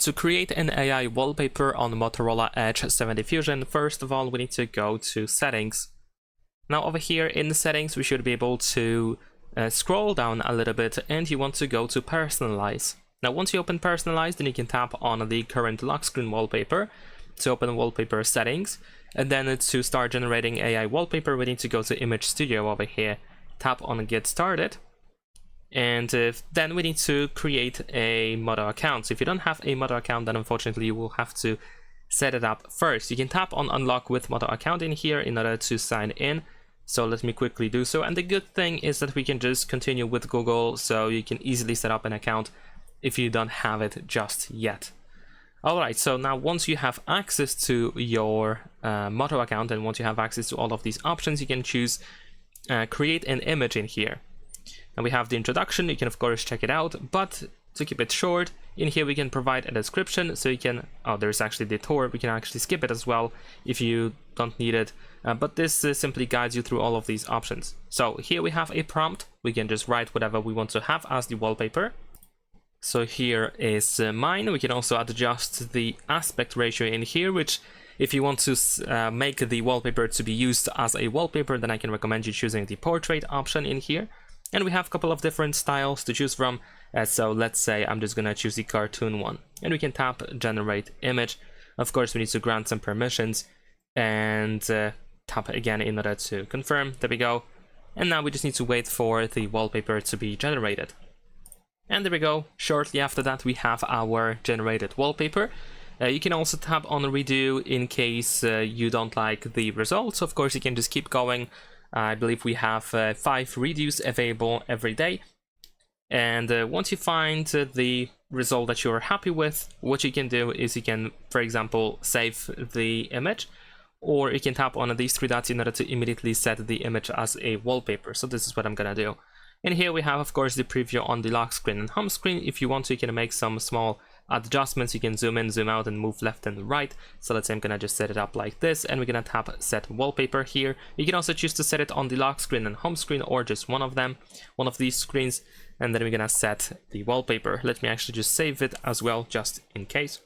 To create an AI wallpaper on Motorola Edge 70 Fusion, first of all, we need to go to Settings. Now over here in the Settings, we should be able to scroll down a little bit, and you want to go to Personalize. Now once you open Personalize, then you can tap on the current lock screen wallpaper to open Wallpaper Settings, and then to start generating AI wallpaper, we need to go to Image Studio over here, tap on Get Started. And then we need to create a Moto account. So if you don't have a Moto account, then unfortunately you will have to set it up first. You can tap on Unlock with Moto account in here in order to sign in. So let me quickly do so. And the good thing is that we can just continue with Google, so you can easily set up an account if you don't have it just yet. Alright, so now once you have access to your Moto account, and once you have access to all of these options, you can choose create an image in here. And we have the introduction, you can of course check it out, but to keep it short, in here we can provide a description, so you can, there's actually the tour, we can actually skip it as well if you don't need it, but this simply guides you through all of these options. So here we have a prompt, we can just write whatever we want to have as the wallpaper. So here is mine. We can also adjust the aspect ratio in here, which if you want to make the wallpaper to be used as a wallpaper, then I can recommend you choosing the portrait option in here. And we have a couple of different styles to choose from. So let's say I'm just gonna choose the cartoon one, and we can tap generate image. Of course, we need to grant some permissions and tap again in order to confirm. There we go. And now we just need to wait for the wallpaper to be generated. And there we go. Shortly after that, we have our generated wallpaper. You can also tap on redo in case you don't like the results. Of course, you can just keep going. I believe we have 5 redos available every day. And once you find the result that you're happy with, what you can do is you can, for example, save the image, or you can tap on these 3 dots in order to immediately set the image as a wallpaper. So this is what I'm gonna do. And here we have, of course, the preview on the lock screen and home screen. If you want to, you can make some small adjustments. You can zoom in, zoom out, and move left and right. So let's say I'm gonna just set it up like this, and we're gonna tap set wallpaper here. You can also choose to set it on the lock screen and home screen, or just one of them, one of these screens, and then we're gonna set the wallpaper. Let me actually just save it as well, just in case.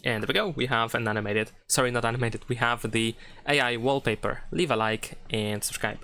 And there we go, we have an animated, sorry, not animated, we have the AI wallpaper. Leave a like and subscribe.